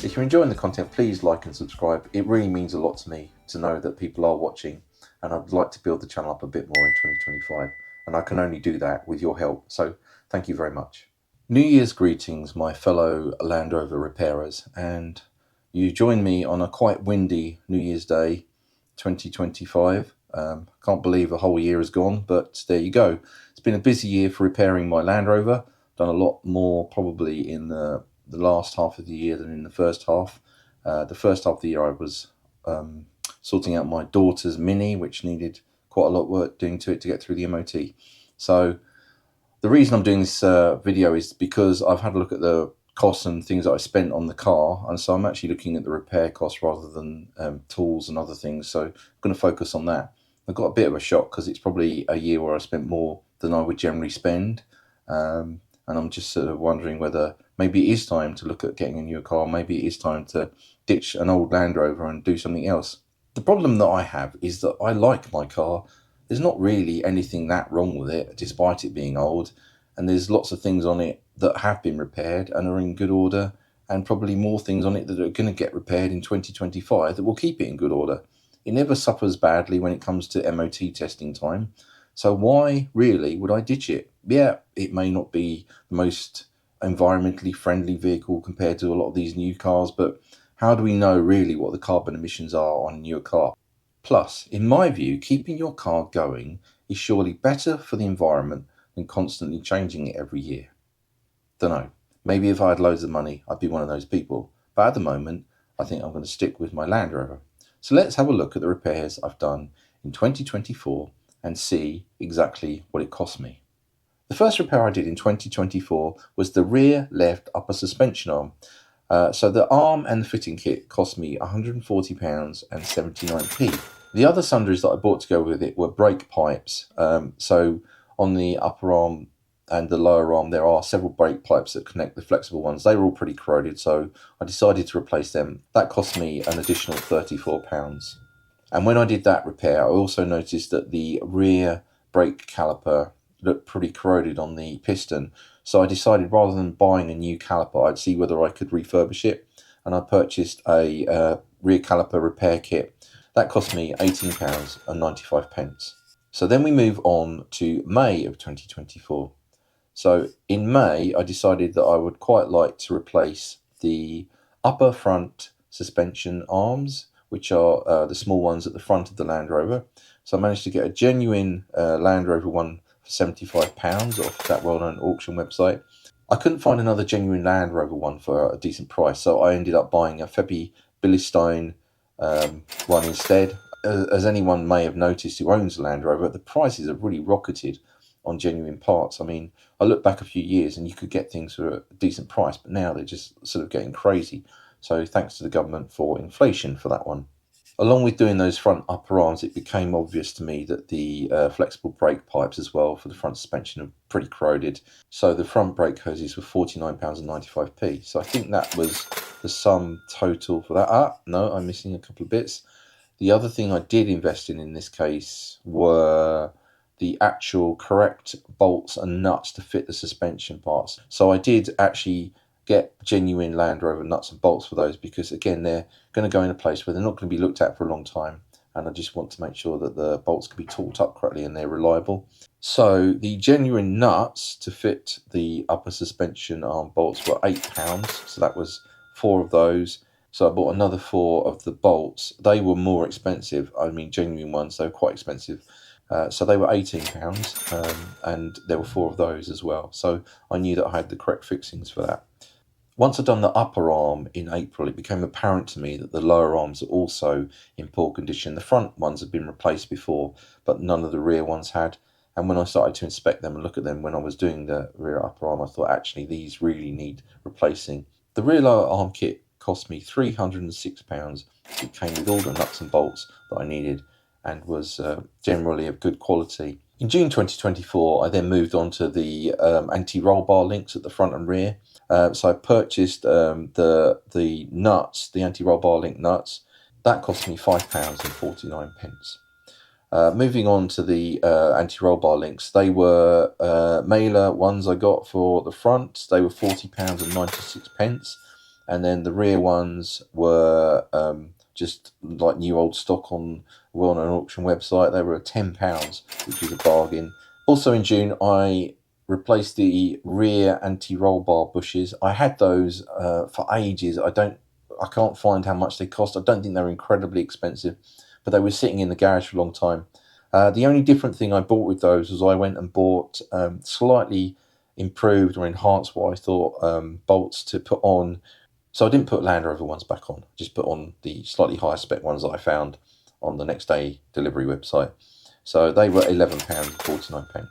If you're enjoying the content, please like and subscribe. It really means a lot to me to know that people are watching, and I'd like to build the channel up a bit more in 2025, and I can only do that with your help, so thank you very much. New Year's greetings, my fellow Land Rover repairers, and you join me on a quite windy New Year's Day 2025. Can't believe a whole year has gone, but there you go. It's been a busy year for repairing my Land Rover. Done a lot more probably in the last half of the year than in the first half. The first half of the year I was sorting out my daughter's Mini, which needed quite a lot of work doing to it to get through the MOT. So the reason I'm doing this video is because I've had a look at the costs and things that I spent on the car, and so I'm actually looking at the repair costs rather than tools and other things, so I'm going to focus on that. I got a bit of a shock because it's probably a year where I spent more than I would generally spend, and I'm just sort of wondering whether maybe it is time to look at getting a new car, maybe it is time to ditch an old Land Rover and do something else. The problem that I have is that I like my car. There's not really anything that wrong with it, despite it being old, and there's lots of things on it that have been repaired and are in good order, and probably more things on it that are going to get repaired in 2025 that will keep it in good order. It never suffers badly when it comes to MOT testing time, so why really would I ditch it? Yeah, it may not be the most environmentally friendly vehicle compared to a lot of these new cars, but how do we know really what the carbon emissions are on a newer car? Plus, in my view, keeping your car going is surely better for the environment than constantly changing it every year. Dunno, maybe if I had loads of money, I'd be one of those people. But at the moment, I think I'm going to stick with my Land Rover. So let's have a look at the repairs I've done in 2024 and see exactly what it cost me. The first repair I did in 2024 was the rear left upper suspension arm. So the arm and the fitting kit cost me £140 and 79p. The other sundries that I bought to go with it were brake pipes. So on the upper arm and the lower arm there are several brake pipes that connect the flexible ones. They were all pretty corroded, so I decided to replace them. That cost me an additional £34. And when I did that repair, I also noticed that the rear brake caliper looked pretty corroded on the piston, so I decided rather than buying a new caliper, I'd see whether I could refurbish it, and I purchased a rear caliper repair kit. That cost me £18 and 95p. So then we move on to May of 2024. So in May, I decided that I would quite like to replace the upper front suspension arms, which are the small ones at the front of the Land Rover. So I managed to get a genuine Land Rover one for £75 off that well-known auction website. I couldn't find another genuine Land Rover one for a decent price, so I ended up buying a Febby Bilistone one instead. As anyone may have noticed who owns a Land Rover, the prices have really rocketed on genuine parts. I mean, I look back a few years and you could get things for a decent price, but now they're just sort of getting crazy. So thanks to the government for inflation for that one. Along with doing those front upper arms, it became obvious to me that the flexible brake pipes as well for the front suspension are pretty corroded. So the front brake hoses were £49 and 95p. So I think that was the sum total for that. No, I'm missing a couple of bits. The other thing I did invest in this case were the actual correct bolts and nuts to fit the suspension parts. So I did actually get genuine Land Rover nuts and bolts for those, because again, they're going to go in a place where they're not going to be looked at for a long time, and I just want to make sure that the bolts can be torqued up correctly and they're reliable. So the genuine nuts to fit the upper suspension arm bolts were £8, so that was 4 of those. So I bought another 4 of the bolts. They were more expensive. I mean, genuine ones, they were quite expensive. So they were £18, and there were 4 of those as well. So I knew that I had the correct fixings for that. Once I'd done the upper arm in April, it became apparent to me that the lower arms are also in poor condition. The front ones had been replaced before, but none of the rear ones had. And when I started to inspect them and look at them when I was doing the rear upper arm, I thought actually these really need replacing. The rear lower arm kit cost me £306. It came with all the nuts and bolts that I needed and was generally of good quality. In June 2024, I then moved on to the anti-roll bar links at the front and rear. So I purchased the nuts, the anti-roll bar link nuts. That cost me £5 and 49p. Moving on to the anti-roll bar links, they were mailer ones I got for the front. They were £40 and 96p. and then the rear ones were just like new old stock on a well-known auction website. They were £10, which was a bargain. Also in June, I replaced the rear anti-roll bar bushes. I had those for ages. I can't find how much they cost. I don't think they were incredibly expensive, but they were sitting in the garage for a long time. The only different thing I bought with those was I went and bought slightly improved or enhanced what I thought bolts to put on. So I didn't put Land Rover ones back on, just put on the slightly higher spec ones that I found on the next day delivery website. So they were £11.49.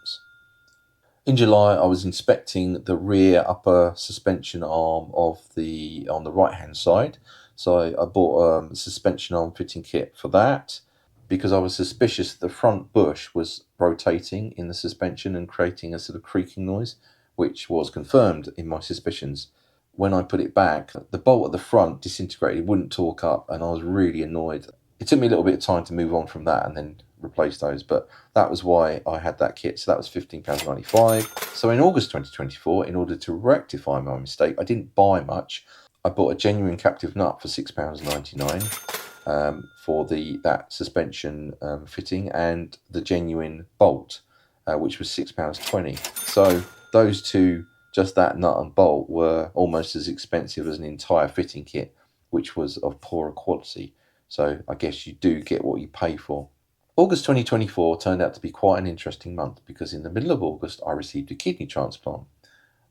In July, I was inspecting the rear upper suspension arm of on the right hand side. So I bought a suspension arm fitting kit for that because I was suspicious that the front bush was rotating in the suspension and creating a sort of creaking noise, which was confirmed in my suspicions. When I put it back, the bolt at the front disintegrated, wouldn't torque up, and I was really annoyed. It took me a little bit of time to move on from that and then replace those, but that was why I had that kit. So that was £15.95. So in August 2024, in order to rectify my mistake, I didn't buy much. I bought a genuine captive nut for £6.99 for that suspension fitting, and the genuine bolt, which was £6.20. So those two, just that nut and bolt, were almost as expensive as an entire fitting kit, which was of poorer quality. So I guess you do get what you pay for. August 2024 turned out to be quite an interesting month because in the middle of August I received a kidney transplant.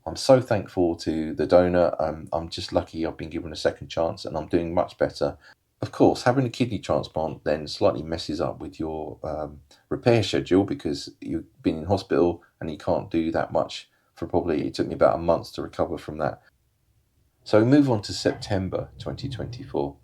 I'm so thankful to the donor. I'm just lucky I've been given a second chance and I'm doing much better. Of course, having a kidney transplant then slightly messes up with your repair schedule because you've been in hospital and you can't do that much for probably, it took me about a month to recover from that. So we move on to September 2024.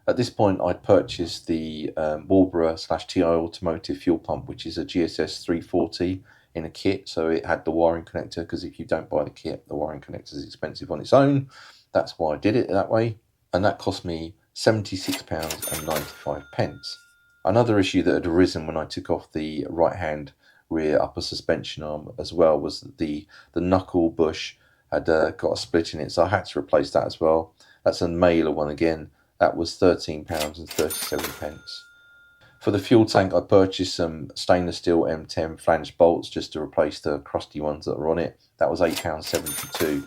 At this point, I'd purchased the Walborough/TI Automotive fuel pump, which is a GSS 340 in a kit. So it had the wiring connector, because if you don't buy the kit, the wiring connector is expensive on its own. That's why I did it that way. And that cost me £76.95. Another issue that had arisen when I took off the right-hand rear upper suspension arm as well was that the knuckle bush had got a split in it, so I had to replace that as well. That's a Mailer one again. That was £13.37. For the fuel tank, I purchased some stainless steel M10 flange bolts just to replace the crusty ones that were on it. That was £8.72.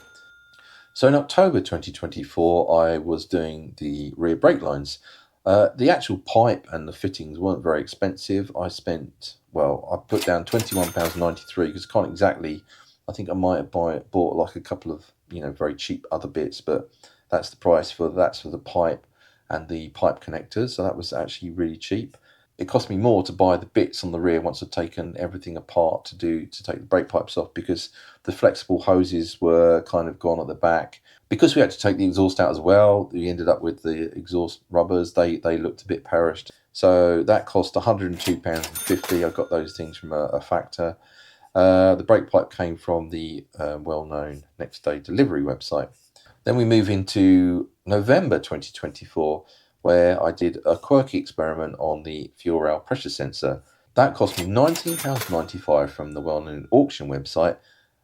So in October 2024, I was doing the rear brake lines. The actual pipe and the fittings weren't very expensive. I put down £21.93 because I can't exactly, I think I might have bought like a couple of, very cheap other bits, but that's the price that's for the pipe and the pipe connectors. So that was actually really cheap. It cost me more to buy the bits on the rear once I'd taken everything apart to take the brake pipes off, because the flexible hoses were kind of gone at the back. Because we had to take the exhaust out as well, we ended up with the exhaust rubbers. They looked a bit perished. So that cost £102.50. I got those things from a factor. The brake pipe came from the well-known next day delivery website. Then we move into November 2024, where I did a quirky experiment on the fuel rail pressure sensor. That cost me £19.95 from the well-known auction website,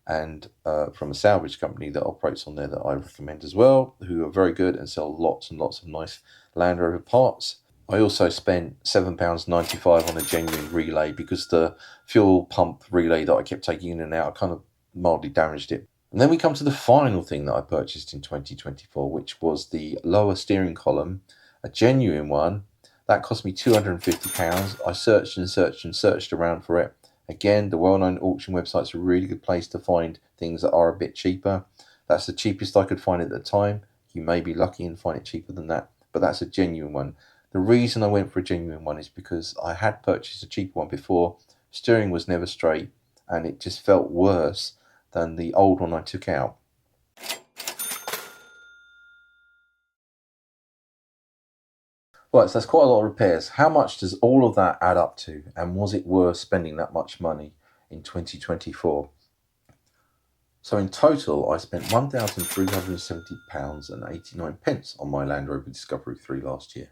and from a salvage company that operates on there that I recommend as well, who are very good and sell lots and lots of nice Land Rover parts. I also spent £7.95 on a genuine relay because the fuel pump relay that I kept taking in and out kind of mildly damaged it. And then we come to the final thing that I purchased in 2024, which was the lower steering column, a genuine one. That cost me £250. I searched and searched and searched around for it. Again, the well-known auction website's a really good place to find things that are a bit cheaper. That's the cheapest I could find at the time. You may be lucky and find it cheaper than that, but that's a genuine one. The reason I went for a genuine one is because I had purchased a cheaper one before. Steering was never straight, and it just felt worse than the old one I took out. Right, so that's quite a lot of repairs. How much does all of that add up to, and was it worth spending that much money in 2024? So in total, I spent £1,370.89 on my Land Rover Discovery 3 last year.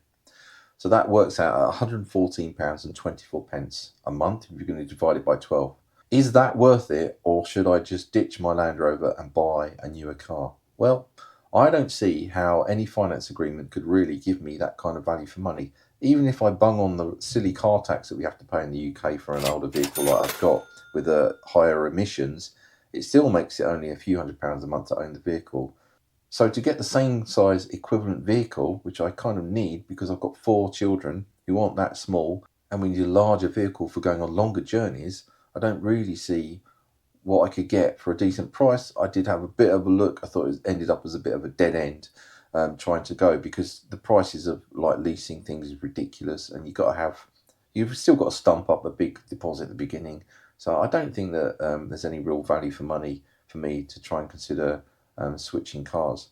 So that works out at £114.24 a month if you're going to divide it by 12. Is that worth it, or should I just ditch my Land Rover and buy a newer car? Well, I don't see how any finance agreement could really give me that kind of value for money. Even if I bung on the silly car tax that we have to pay in the UK for an older vehicle like I've got with higher emissions, it still makes it only a few £100s a month to own the vehicle. So to get the same size equivalent vehicle, which I kind of need because I've got 4 children who aren't that small, and we need a larger vehicle for going on longer journeys, I don't really see what I could get for a decent price. I did have a bit of a look. I thought it ended up as a bit of a dead end trying to go, because the prices of like leasing things is ridiculous, and you've still got to stump up a big deposit at the beginning. So I don't think that there's any real value for money for me to try and consider switching cars.